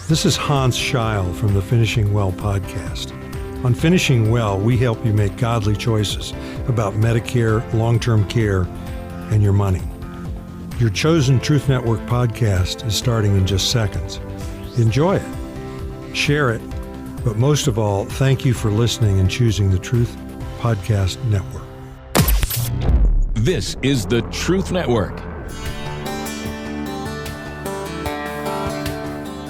This is Hans Scheil from the Finishing Well podcast. On Finishing Well, we help you make godly choices about Medicare, long-term care, and your money. Your chosen Truth Network podcast is starting in just seconds. Enjoy it. Share it. But most of all, thank you for listening and choosing the Truth Podcast Network. This is the Truth Network.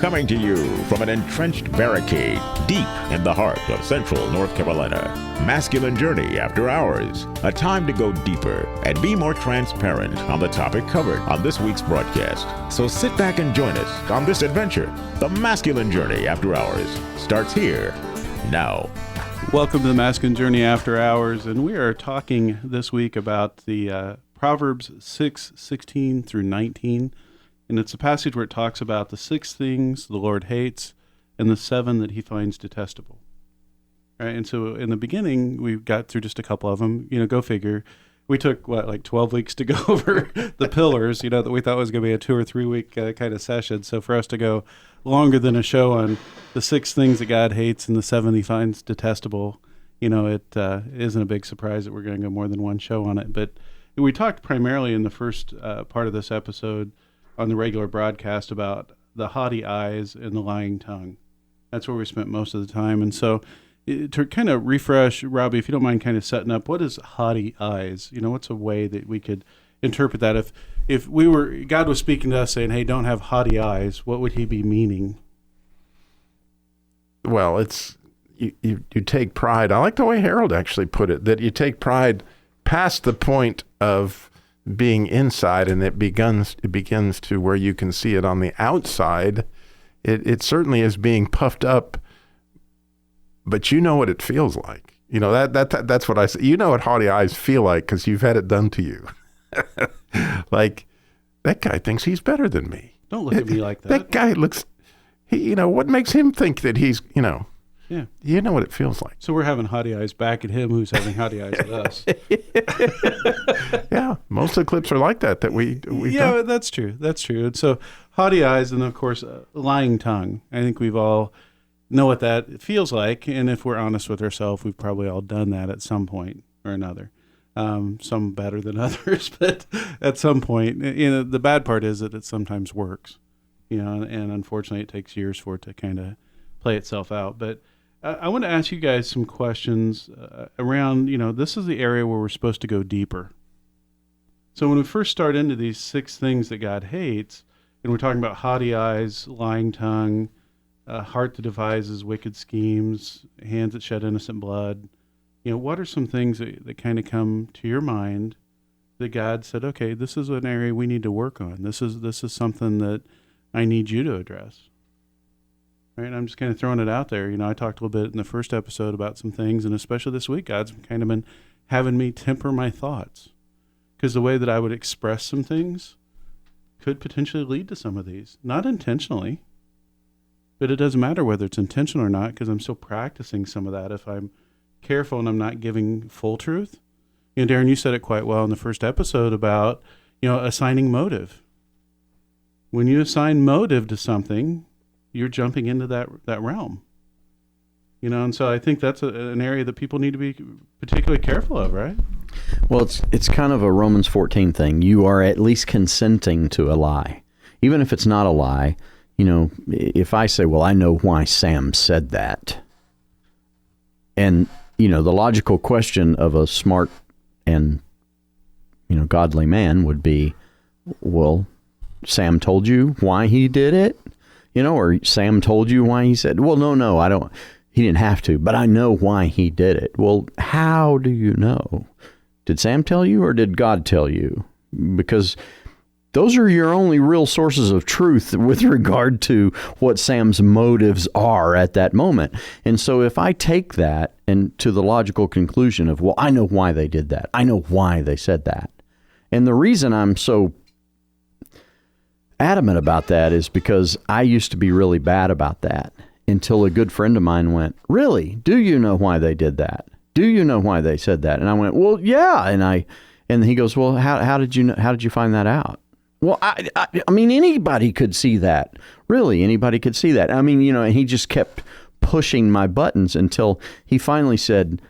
Coming to you from an entrenched barricade deep in the heart of central North Carolina. Masculine Journey After Hours. A time to go deeper and be more transparent on the topic covered on this week's broadcast. So sit back and join us on this adventure. The Masculine Journey After Hours starts here now. Welcome to the Masculine Journey After Hours, and we are talking this week about the Proverbs 6:16 through 19. And it's a passage where it talks about the 6 things the Lord hates and the 7 that he finds detestable. Right? And so in the beginning, we got through just a couple of them. Go figure. We took, 12 weeks to go over the pillars, that we thought was going to be a 2 or 3 week kind of session. So for us to go longer than a show on the 6 things that God hates and the 7 he finds detestable, it isn't a big surprise that we're going to go more than one show on it. But we talked primarily in the first part of this episode on the regular broadcast about the haughty eyes and the lying tongue. That's where we spent most of the time. And so to kind of refresh, Robbie, if you don't mind kind of setting up, what is haughty eyes? What's a way that we could interpret that? If God was speaking to us saying, hey, don't have haughty eyes, what would he be meaning? Well, it's you take pride. I like the way Harold actually put it, that you take pride past the point of being inside, and it begins to where you can see it on the outside. It certainly is being puffed up, but you know what it feels like. That's what I say. You know what haughty eyes feel like because you've had it done to you. Like, that guy thinks he's better than me. Don't look at me like that. That guy looks. What makes him think that he's Yeah. You know what it feels like. So we're having haughty eyes back at him, who's having haughty eyes at us. Yeah, most of the clips are like that we yeah, done. that's true. And so haughty eyes, and of course, lying tongue. I think we've all know what that feels like, and if we're honest with ourselves, we've probably all done that at some point or another. Some better than others, but at some point, the bad part is that it sometimes works, and unfortunately, it takes years for it to kind of play itself out. But I want to ask you guys some questions around, this is the area where we're supposed to go deeper. So when we first start into these 6 things that God hates, and we're talking about haughty eyes, lying tongue, heart that devises wicked schemes, hands that shed innocent blood, what are some things that kind of come to your mind that God said, okay, this is an area we need to work on. This is something that I need you to address. Right, I'm just kind of throwing it out there. I talked a little bit in the first episode about some things, and especially this week, God's kind of been having me temper my thoughts, because the way that I would express some things could potentially lead to some of these. Not intentionally, but it doesn't matter whether it's intentional or not, because I'm still practicing some of that if I'm careful and I'm not giving full truth. Darren, you said it quite well in the first episode about, assigning motive. When you assign motive to something, you're jumping into that realm, and so I think that's an area that people need to be particularly careful of, right? Well, it's kind of a Romans 14 thing. You are at least consenting to a lie, even if it's not a lie. If I say, well, I know why Sam said that, and the logical question of a smart and godly man would be, well, Sam told you why he did it? Or Sam told you why he said, well, no, I don't, he didn't have to, but I know why he did it. Well, how do you know? Did Sam tell you or did God tell you? Because those are your only real sources of truth with regard to what Sam's motives are at that moment. And so if I take that and to the logical conclusion of, well, I know why they did that. I know why they said that. And the reason I'm so adamant about that is because I used to be really bad about that until a good friend of mine went, really? Do you know why they did that? Do you know why they said that? And I went, well, yeah. And he goes, well, how did you find that out? Well, I mean, anybody could see that. Really, anybody could see that. I mean, and he just kept pushing my buttons until he finally said,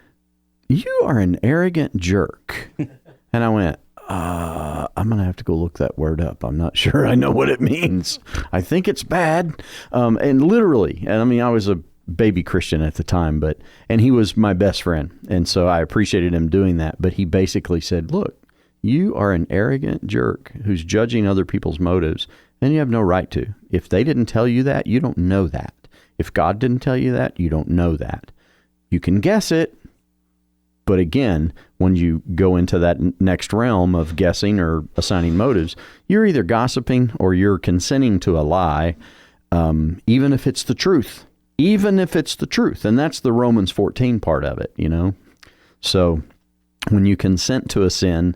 "You are an arrogant jerk." And I went, I'm going to have to go look that word up. I'm not sure I know what it means. I think it's bad. And literally, and I mean, I was a baby Christian at the time, and he was my best friend. And so I appreciated him doing that. But he basically said, look, you are an arrogant jerk who's judging other people's motives, and you have no right to. If they didn't tell you that, you don't know that. If God didn't tell you that, you don't know that. You can guess it. But again, when you go into that next realm of guessing or assigning motives, you're either gossiping or you're consenting to a lie, even if it's the truth. Even if it's the truth. And that's the Romans 14 part of it, So when you consent to a sin,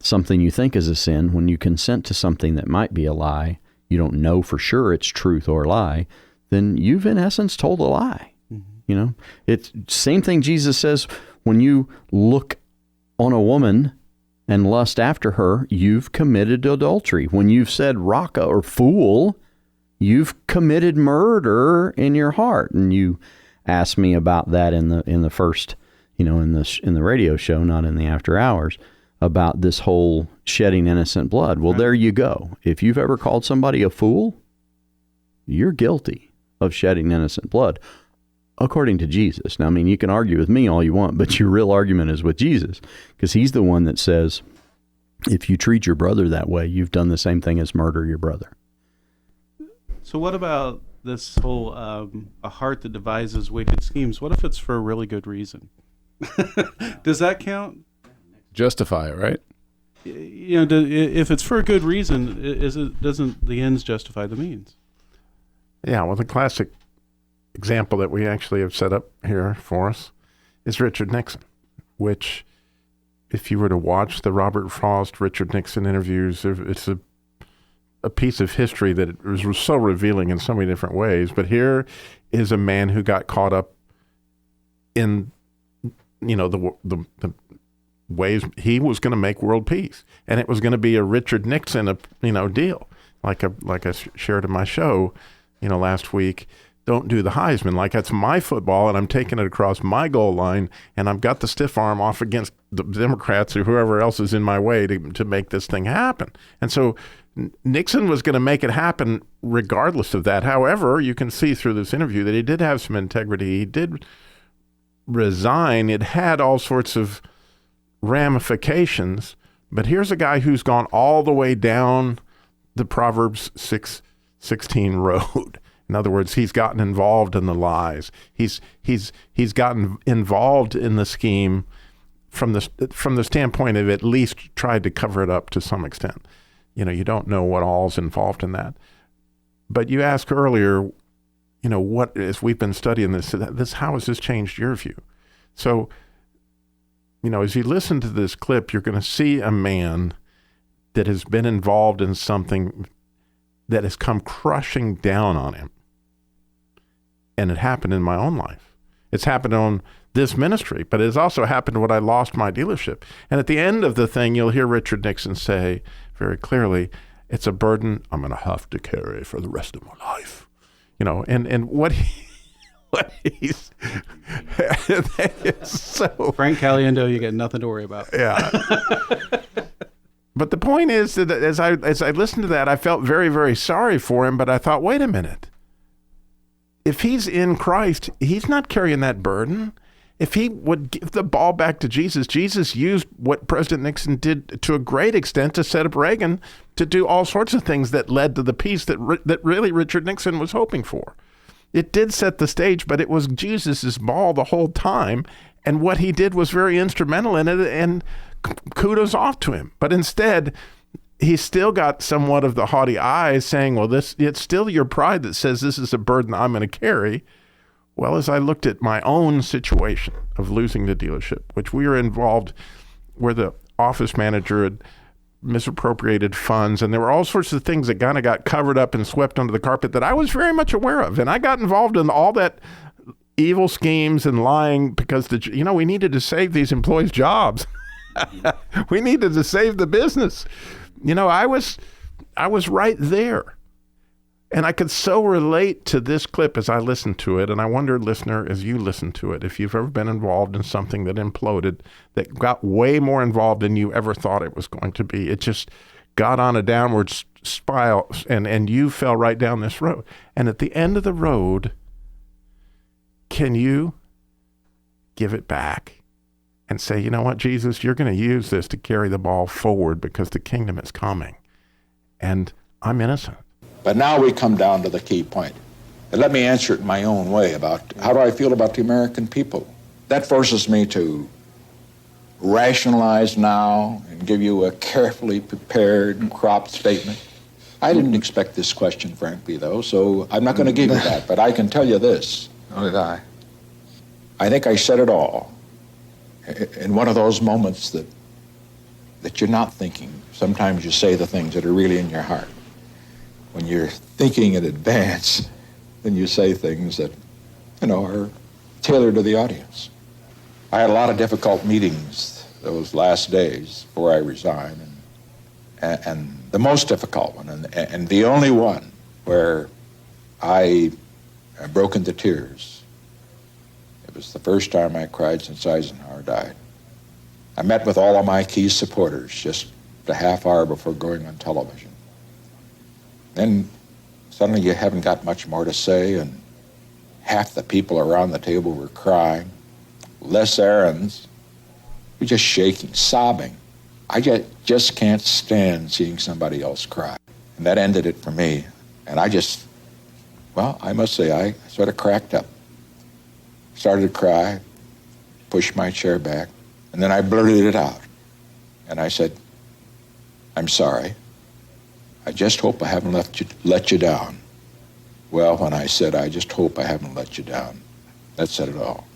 something you think is a sin, when you consent to something that might be a lie, you don't know for sure it's truth or lie, then you've in essence told a lie. It's same thing Jesus says, when you look on a woman and lust after her, you've committed adultery. When you've said raka or fool, you've committed murder in your heart. And you asked me about that in the first, in the radio show, not in the after hours, about this whole shedding innocent blood. Well, there you go. If you've ever called somebody a fool, you're guilty of shedding innocent blood, according to Jesus. Now, I mean, you can argue with me all you want, but your real argument is with Jesus, because he's the one that says, if you treat your brother that way, you've done the same thing as murder your brother. So what about this whole a heart that devises wicked schemes? What if it's for a really good reason? Does that count? Justify it, right? If it's for a good reason, doesn't the ends justify the means? Yeah, well, the classic example that we actually have set up here for us is Richard Nixon, which, if you were to watch the Robert Frost, Richard Nixon interviews, it's a piece of history that was so revealing in so many different ways. But here is a man who got caught up in, the ways he was going to make world peace, and it was going to be a Richard Nixon, deal, like I shared in my show, last week. Don't do the Heisman like that's my football and I'm taking it across my goal line and I've got the stiff arm off against the Democrats or whoever else is in my way to make this thing happen. And so Nixon was going to make it happen regardless of that. However, you can see through this interview that he did have some integrity. He did resign. It had all sorts of ramifications. But here's a guy who's gone all the way down the Proverbs 6:16 road. In other words, he's gotten involved in the lies. He's gotten involved in the scheme from the standpoint of at least tried to cover it up to some extent. You don't know what all's involved in that. But you asked earlier, what, as we've been studying this, how has this changed your view? So, as you listen to this clip, you're going to see a man that has been involved in something that has come crushing down on him. And it happened in my own life. It's happened on this ministry, but it has also happened when I lost my dealership. And at the end of the thing, you'll hear Richard Nixon say very clearly, it's a burden I'm going to have to carry for the rest of my life. And what he's so Frank Caliendo, you got nothing to worry about. Yeah. But the point is that as I listened to that, I felt very, very sorry for him, but I thought, wait a minute. If he's in Christ, he's not carrying that burden. If he would give the ball back to Jesus, Jesus used what President Nixon did to a great extent to set up Reagan to do all sorts of things that led to the peace that really Richard Nixon was hoping for. It did set the stage, but it was Jesus's ball the whole time, and what he did was very instrumental in it, and kudos off to him. But instead, he's still got somewhat of the haughty eyes saying, well, it's still your pride that says this is a burden I'm going to carry. Well, as I looked at my own situation of losing the dealership, which we were involved where the office manager had misappropriated funds, and there were all sorts of things that kind of got covered up and swept under the carpet that I was very much aware of. And I got involved in all that evil schemes and lying because, we needed to save these employees' jobs. We needed to save the business. I was I was right there. And I could so relate to this clip as I listened to it. And I wonder, listener, as you listen to it, if you've ever been involved in something that imploded, that got way more involved than you ever thought it was going to be. It just got on a downward spiral, and you fell right down this road. And at the end of the road, can you give it back and say, you know what, Jesus, you're going to use this to carry the ball forward because the kingdom is coming. And I'm innocent. But now we come down to the key point. And let me answer it in my own way about how do I feel about the American people. That forces me to rationalize now and give you a carefully prepared and cropped statement. I didn't expect this question, frankly, though, so I'm not going to give you that. But I can tell you this. Nor did I. I think I said it all in one of those moments that you're not thinking. Sometimes you say the things that are really in your heart. When you're thinking in advance, then you say things that, are tailored to the audience. I had a lot of difficult meetings those last days before I resigned, and the most difficult one, and the only one where I broke into tears. It was the first time I cried since Eisenhower died. I met with all of my key supporters just a half hour before going on television. Then suddenly you haven't got much more to say, and half the people around the table were crying. Les Aarons were just shaking, sobbing. I just can't stand seeing somebody else cry. And that ended it for me. And I must say, I sort of cracked up. Started to cry, pushed my chair back, and then I blurted it out. And I said, I'm sorry. I just hope I haven't let you down. Well, when I said, I just hope I haven't let you down, that said it all.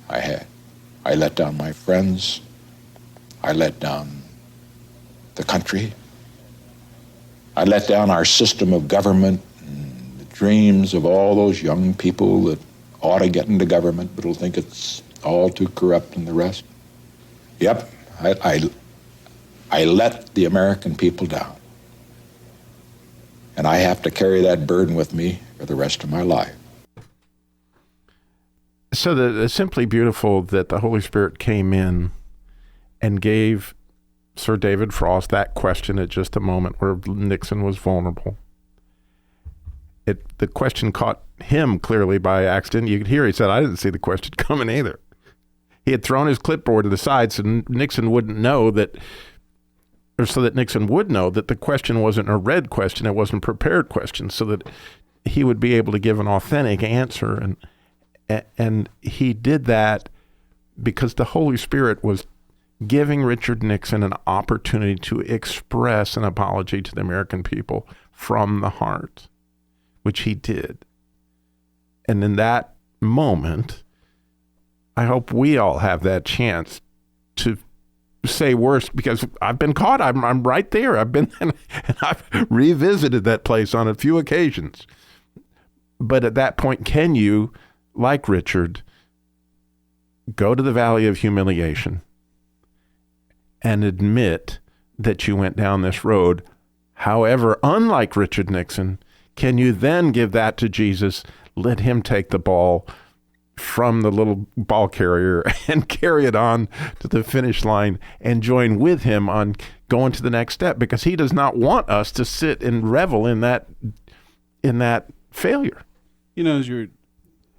I had. I let down my friends. I let down the country. I let down our system of government and the dreams of all those young people that ought to get into government but will think it's all too corrupt and the rest. Yep, I let the American people down. And I have to carry that burden with me for the rest of my life. So it's simply beautiful that the Holy Spirit came in and gave Sir David Frost that question at just a moment where Nixon was vulnerable. The question caught him clearly by accident. You could hear he said, I didn't see the question coming either. He had thrown his clipboard to the side so Nixon wouldn't know that, or so that Nixon would know that the question wasn't a read question, it wasn't a prepared question, so that he would be able to give an authentic answer. And he did that because the Holy Spirit was giving Richard Nixon an opportunity to express an apology to the American people from the heart, which he did. And in that moment, I hope we all have that chance to say worse, because I've been caught. I'm right there. I've been and I've revisited that place on a few occasions. But at that point, can you, like Richard, go to the valley of humiliation and admit that you went down this road? However, unlike Richard Nixon, can you then give that to Jesus, let him take the ball from the little ball carrier and carry it on to the finish line and join with him on going to the next step? Because he does not want us to sit and revel in that failure. You know,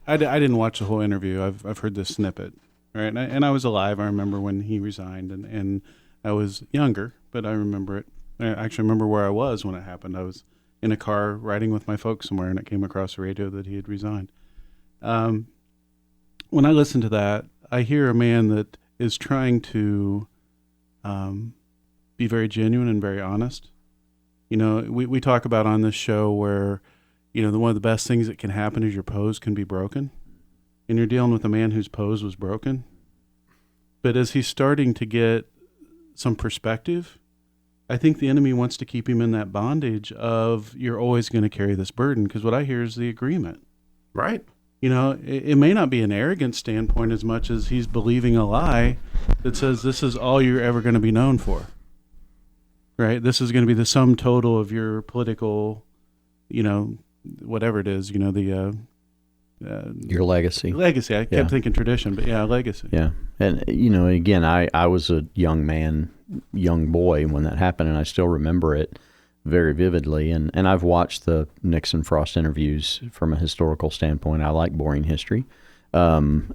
I didn't watch the whole interview. I've heard this snippet, right? And I was alive. I remember when he resigned, and I was younger, but I remember it. I actually remember where I was when it happened. I was in a car riding with my folks somewhere, and it came across the radio that he had resigned. When I listen to that, I hear a man that is trying to be very genuine and very honest. You know, we talk about on this show where, you know, one of the best things that can happen is your pose can be broken. And you're dealing with a man whose pose was broken. But as he's starting to get some perspective, I think the enemy wants to keep him in that bondage of you're always going to carry this burden, because what I hear is the agreement. Right. You know, it may not be an arrogant standpoint as much as he's believing a lie that says this is all you're ever going to be known for. right? This is going to be the sum total of your political, whatever it is, Your legacy. Legacy. I kept thinking tradition, but legacy. Yeah. And, again, I was a young boy when that happened, and I still remember it very vividly. And I've watched the Nixon Frost interviews from a historical standpoint. I like boring history. But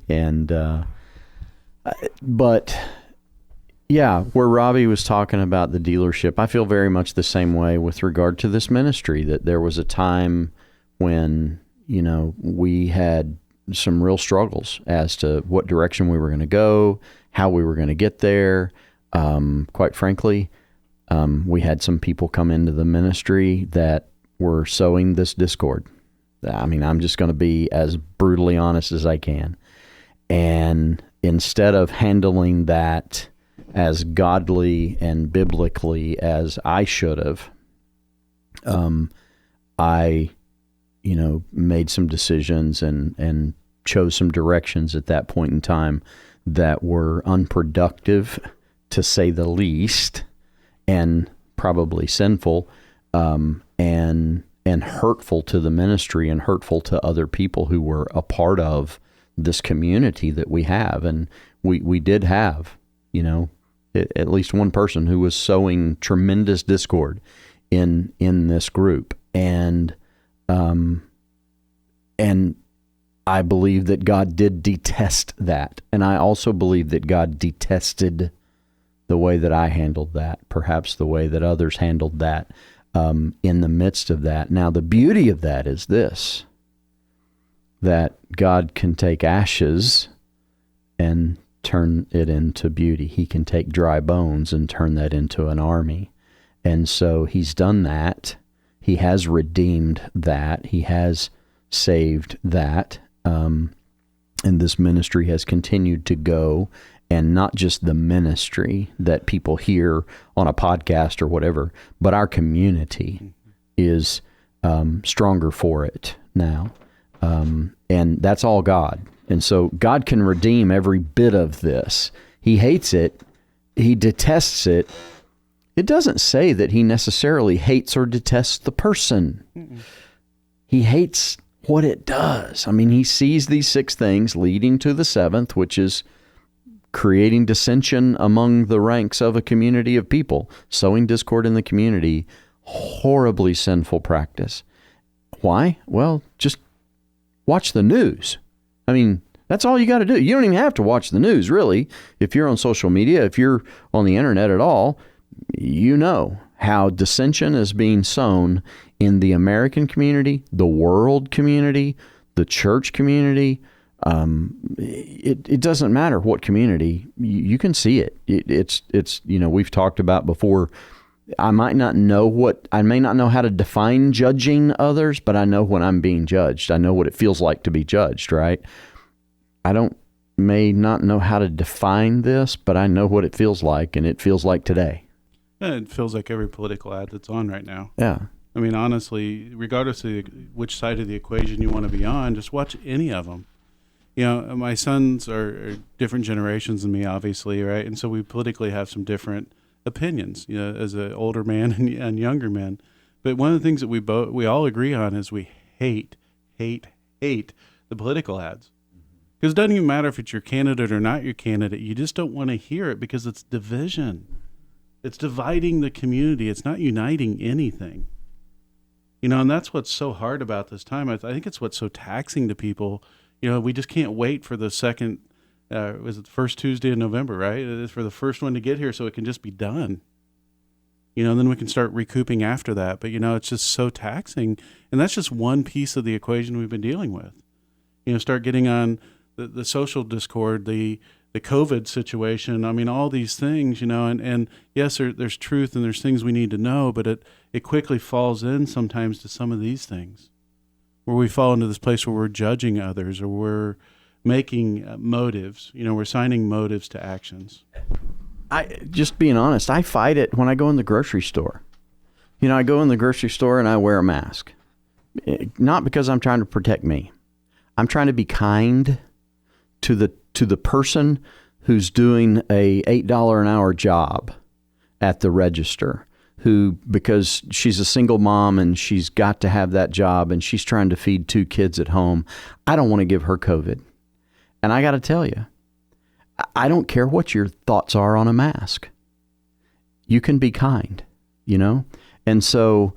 yeah, where Robbie was talking about the dealership, I feel very much the same way with regard to this ministry, that there was a time when, we had some real struggles as to what direction we were going to go, how we were going to get there. Quite frankly, we had some people come into the ministry that were sowing this discord. I mean, I'm just going to be as brutally honest as I can. And instead of handling that as godly and biblically as I should have, I made some decisions and chose some directions at that point in time that were unproductive, to say the least, and probably sinful, and hurtful to the ministry and hurtful to other people who were a part of this community that we have. And we did have, at least one person who was sowing tremendous discord in this group. And I believe that God did detest that. And I also believe that God detested the way that I handled that, perhaps the way that others handled that in the midst of that. Now, the beauty of that is this, that God can take ashes and turn it into beauty. He can take dry bones and turn that into an army. And so he's done that. He has redeemed that. He has saved that. And this ministry has continued to go, and not just the ministry that people hear on a podcast or whatever, but our community is stronger for it now. And that's all God. And so God can redeem every bit of this. He hates it. He detests it. It doesn't say that he necessarily hates or detests the person. He hates what it does. I mean, he sees these 6 things leading to the 7th, which is creating dissension among the ranks of a community of people, sowing discord in the community, horribly sinful practice. Why? Well, just watch the news. I mean, that's all you got to do. You don't even have to watch the news, really. If you're on social media, if you're on the internet at all, you know how dissension is being sown in the American community, the world community, the church community. It doesn't matter what community. You can see it. It's we've talked about before. I may not know how to define judging others, but I know when I'm being judged. I know what it feels like to be judged, right? May not know how to define this, but I know what it feels like, and it feels like today. It feels like every political ad that's on right now. Yeah. I mean, honestly, regardless of which side of the equation you want to be on, just watch any of them. My sons are different generations than me, obviously, right? And so we politically have some different opinions, as an older man and younger men. But one of the things that we all agree on is we hate the political ads. Because it doesn't even matter if it's your candidate or not your candidate. You just don't want to hear it because it's division. It's dividing the community. It's not uniting anything. And that's what's so hard about this time. I think it's what's so taxing to people. We just can't wait for the second, was it the first Tuesday in November, right? For the first one to get here so it can just be done. Then we can start recouping after that. But, it's just so taxing. And that's just one piece of the equation we've been dealing with. Start getting on the social discord, the COVID situation. I mean, all these things, and yes, there's truth and there's things we need to know, but it quickly falls in sometimes to some of these things where we fall into this place where we're judging others or we're making motives, we're assigning motives to actions. Just being honest, I fight it when I go in the grocery store. I go in the grocery store and I wear a mask. Not because I'm trying to protect me. I'm trying to be kind to the person who's doing a $8 an hour job at the register, who, because she's a single mom and she's got to have that job and she's trying to feed 2 kids at home, I don't want to give her COVID. And I got to tell you, I don't care what your thoughts are on a mask. You can be kind, you know? And so,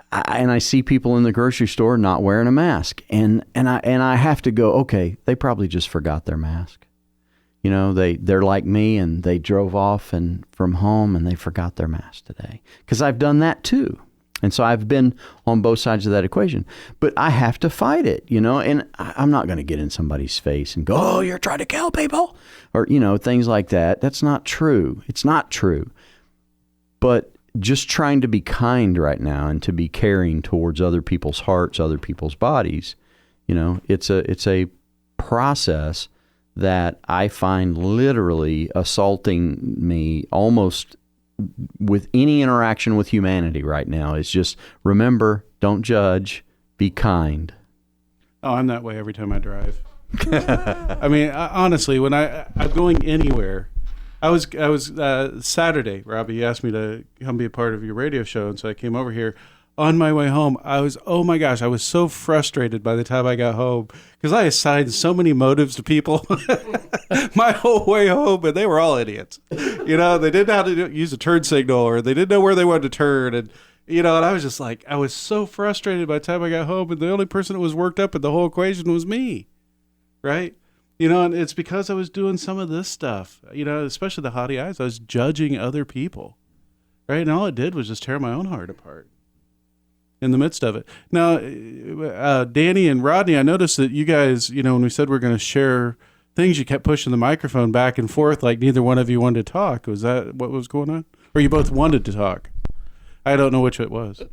I see people in the grocery store not wearing a mask, and I have to go, okay, they probably just forgot their mask. You know, they're like me, and they drove off and from home and they forgot their mask today. Because I've done that too. And so I've been on both sides of that equation. But I have to fight it, you know, and I'm not going to get in somebody's face and go, oh, you're trying to kill people, or, you know, things like that. That's not true. It's not true. But just trying to be kind right now and to be caring towards other people's hearts, other people's bodies, you know, it's a process that I find literally assaulting me almost with any interaction with humanity right now. Is just remember, don't judge, be kind. Oh, I'm that way every time I drive. I mean, honestly, when I'm going anywhere, I was Saturday, Robbie, you asked me to come be a part of your radio show, and so I came over here. On my way home, oh my gosh, I was so frustrated by the time I got home because I assigned so many motives to people my whole way home, and they were all idiots. You know, they didn't know how to use a turn signal, or they didn't know where they wanted to turn, and you know, and I was just like, I was so frustrated by the time I got home, and the only person that was worked up in the whole equation was me, right? You know, and it's because I was doing some of this stuff, you know, especially the haughty eyes. I was judging other people, right? And all it did was just tear my own heart apart in the midst of it. Now, Danny and Rodney, I noticed that you guys, you know, when we said we're going to share things, you kept pushing the microphone back and forth like neither one of you wanted to talk. Was that what was going on? Or you both wanted to talk? I don't know which it was.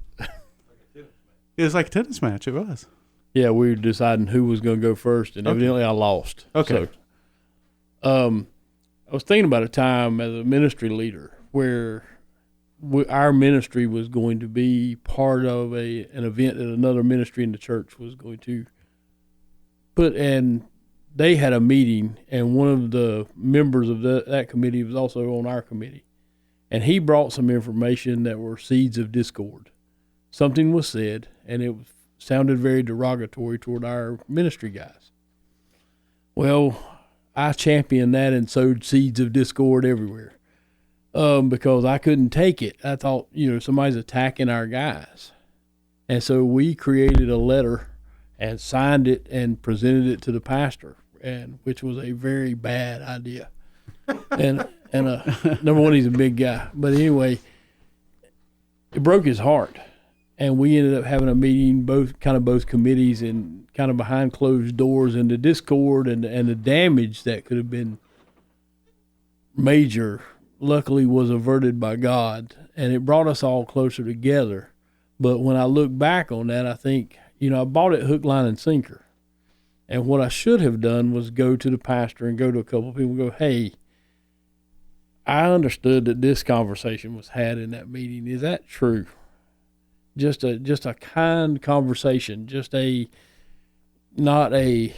It was like a tennis match. It was. Yeah, we were deciding who was going to go first, and evidently I lost. Okay. So, I was thinking about a time as a ministry leader where our ministry was going to be part of an event that another ministry in the church was going to put, and they had a meeting, and one of the members of that committee was also on our committee, and he brought some information that were seeds of discord. Something was said, and it sounded very derogatory toward our ministry guys. Well, I championed that and sowed seeds of discord everywhere. Because I couldn't take it. I thought, you know, somebody's attacking our guys. And so we created a letter and signed it and presented it to the pastor, and which was a very bad idea. and number one, he's a big guy. But anyway, it broke his heart. And we ended up having a meeting, both committees, and kind of behind closed doors, and the discord and the damage that could have been major luckily was averted by God, and it brought us all closer together. But when I look back on that, I think, you know, I bought it hook, line, and sinker. And what I should have done was go to the pastor and go to a couple of people and go, hey, I understood that this conversation was had in that meeting. Is that true? Just a kind conversation, not a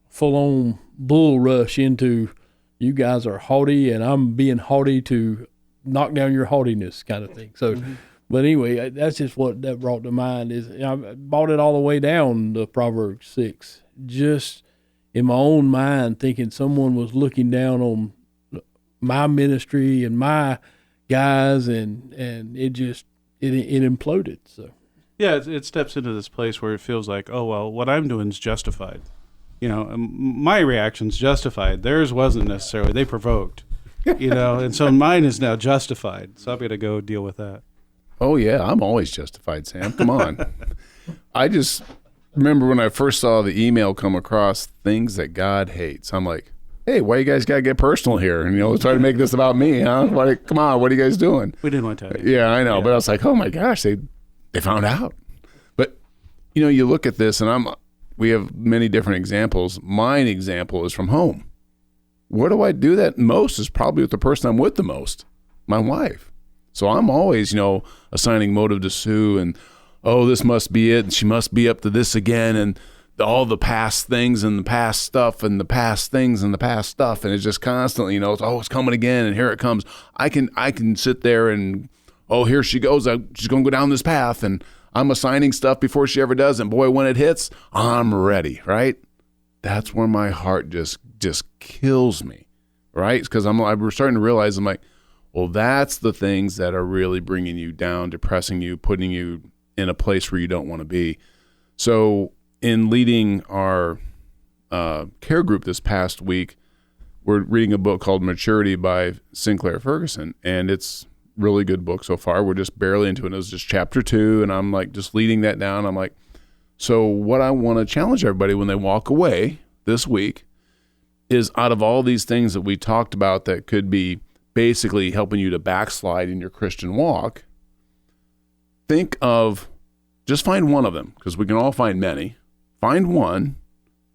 full-on bull rush into, you guys are haughty and I'm being haughty to knock down your haughtiness kind of thing. So, But anyway, that's just what that brought to mind. Is I brought it all the way down to Proverbs 6, just in my own mind, thinking someone was looking down on my ministry and my guys, and it just it imploded. So yeah, it steps into this place where it feels like, oh well, what I'm doing is justified. You know, my reaction's justified. Theirs wasn't necessarily. They provoked. You know, and so mine is now justified. So I'm going to go deal with that. Oh, yeah, I'm always justified, Sam. Come on. I just remember when I first saw the email come across, things that God hates. I'm like, hey, why you guys got to get personal here? And, you know, try to make this about me, huh? Come on, what are you guys doing? We didn't want to tell you. Yeah, I know. Yeah. But I was like, oh, my gosh, they found out. But, you know, you look at this, and we have many different examples. Mine example is from home. Where do I do that most is probably with the person I'm with the most, my wife. So I'm always, you know, assigning motive to Sue and, oh, this must be it, and she must be up to this again, and all the past things and the past stuff and the past things and the past stuff, and it's just constantly, you know, it's coming again, and here it comes. I can sit there and oh, here she goes. She's going to go down this path, and I'm assigning stuff before she ever does. And boy, when it hits, I'm ready, right? That's where my heart just kills me, right? Because I'm starting to realize, I'm like, well, that's the things that are really bringing you down, depressing you, putting you in a place where you don't want to be. So in leading our care group this past week, we're reading a book called Maturity by Sinclair Ferguson, and it's a really good book so far. We're just barely into it. It was just chapter 2, and I'm like just leading that down. I'm like, so what I want to challenge everybody when they walk away this week is, out of all these things that we talked about that could be basically helping you to backslide in your Christian walk, think of, just find one of them, because we can all find many. Find one,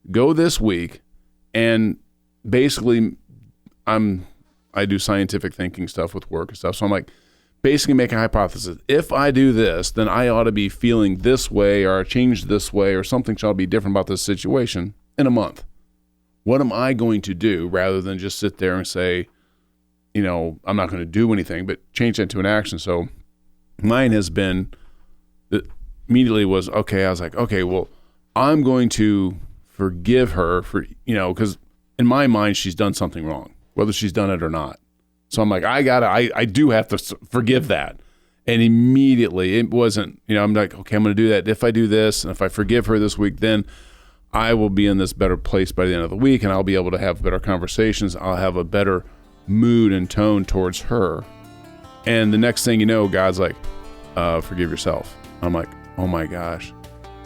go this week, and basically I do scientific thinking stuff with work and stuff. So I'm like, basically make a hypothesis. If I do this, then I ought to be feeling this way, or change this way, or something shall be different about this situation in a month. What am I going to do, rather than just sit there and say, I'm not going to do anything, but change that to an action. So mine has been, immediately was, okay, I was like, okay, well, I'm going to forgive her for, because in my mind, she's done something wrong, whether she's done it or not. So I'm like, I do have to forgive that. And immediately it wasn't, I'm like, okay, I'm going to do that. If I do this, and if I forgive her this week, then I will be in this better place by the end of the week, and I'll be able to have better conversations. I'll have a better mood and tone towards her. And the next thing you know, God's like, forgive yourself. I'm like, oh my gosh,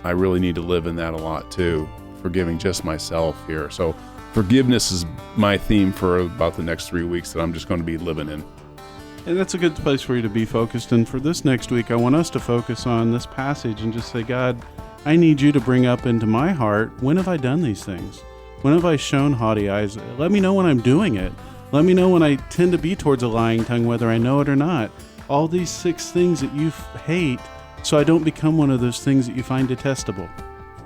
I really need to live in that a lot too, forgiving just myself here. So forgiveness is my theme for about the next 3 weeks that I'm just going to be living in. And that's a good place for you to be focused. And for this next week, I want us to focus on this passage and just say, God, I need you to bring up into my heart, when have I done these things? When have I shown haughty eyes? Let me know when I'm doing it. Let me know when I tend to be towards a lying tongue, whether I know it or not. All these 6 things that you hate, so I don't become one of those things that you find detestable.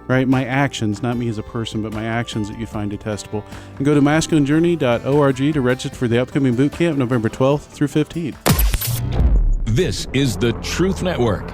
Right? My actions, not me as a person, but my actions that you find detestable. And go to masculinejourney.org to register for the upcoming boot camp, November 12th through 15th. This is the Truth Network.